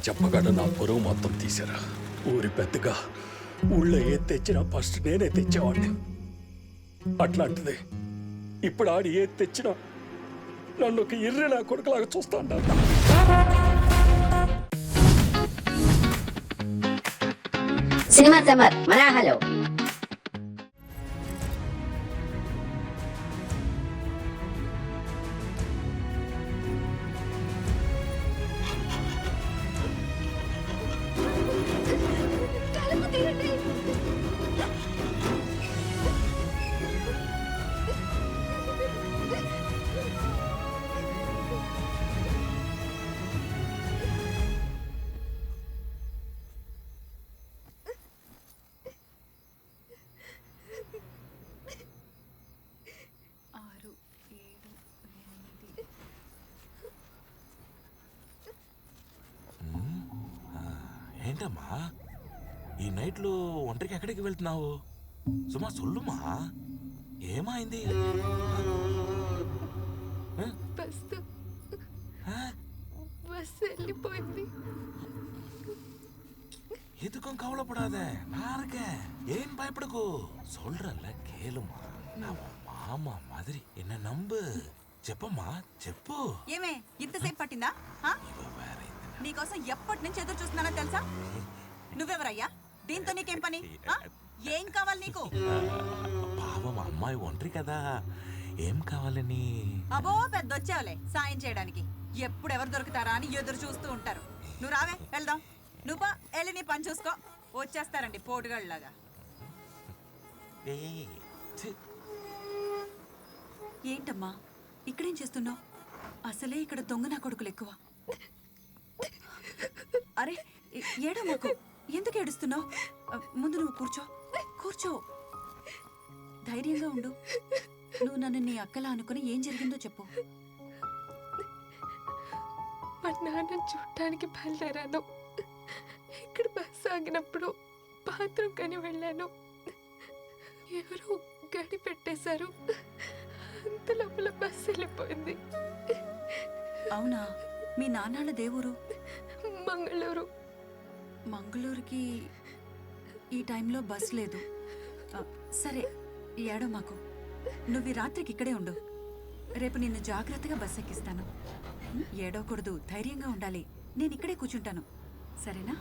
చెప్పగాడు నా పొరుగు మొత్తం తీశారా. ఊరి పెద్దగా ఊళ్ళో ఏది తెచ్చినా ఫస్ట్ నేనే తెచ్చేవాడిని. అట్లాంటిది ఇప్పుడు ఆడి ఏది తెచ్చినా నన్ను ఒక ఇర్రె నా కొడుకులాగా చూస్తా ఉంటాను. సినిమా సమర్ మరాహలో ఏంటమ్మా ఈ నైట్లో ఒంటరికి ఎక్కడికి వెళ్తున్నావు? సుమా సొల్లుమా, ఏమైంది? బస్ వెళ్ళిపోయింది. எதுக்கும் கவலைப்படாத, நான் இருக்கேன். ஏன் பயப்படக்கூ? சொல்றல கேளுமா, நான் மாமா மாதிரி என்ன நம்பு. చెప్పమ్మా చెప్పు. ఏమే ఇంతసేపు పట్టిందా? నీకోసం ఎప్పటి నుంచి ఎదురు చూస్తున్నానో తెలుసా? నువ్వెవరయ్యా? దీంతో నీకేం పని? ఏం కావాలి నీకు? పాపం అమ్మాయి ఒంటరి కదా, ఏం కావాలని? అబో పెద్దొచ్చావులే సాయం చేయడానికి. ఎప్పుడు ఎవరు దొరుకుతారా అని ఎదురు చూస్తూ ఉంటారు. నువ్వు రావే వెళ్దాం. నువ్వు వెళ్ళి నీ పని చూసుకో. వచ్చేస్తారండి పోటుగాళ్ళలాగా. ఏంటమ్మా ఇక్కడేం చేస్తున్నావు? అసలే ఇక్కడ దొంగ నా కొడుకులు ఎక్కువ. అరే ఏడమ్మకు, ఎందుకు ఏడుస్తున్నావు? ముందు నువ్వు కూర్చో కూర్చో, ధైర్యంగా ఉండు. నువ్వు నన్ను నీ అక్కలా అనుకుని ఏం జరిగిందో చెప్పు. మా నాన్న చూడటానికి బయలుదేరాను. ఇక్కడ బస్సు ఆగినప్పుడు బాత్రూమ్ కని వెళ్ళాను. ఎవరో గడి పెట్టేశారు. అంత లోపల బస్సు వెళ్ళిపోయింది. అవునా? మీ నాన్నాళ్ళ దేవురు? మంగళూరు. మంగళూరుకి ఈ టైంలో బస్ లేదు. సరే ఏడో మాకు. నువ్వు ఈ రాత్రికి ఇక్కడే ఉండు. రేపు నిన్ను జాగ్రత్తగా బస్ ఎక్కిస్తాను. ఏడవకూడదు, ధైర్యంగా ఉండాలి. నేను ఇక్కడే కూర్చుంటాను, సరేనా?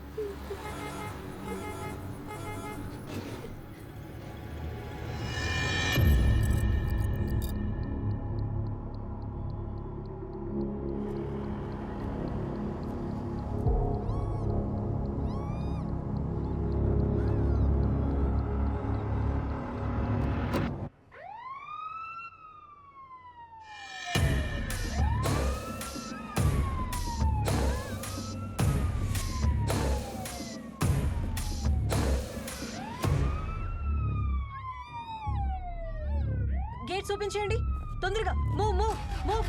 గేట్ చూపించండి తొందరగా. Move move move.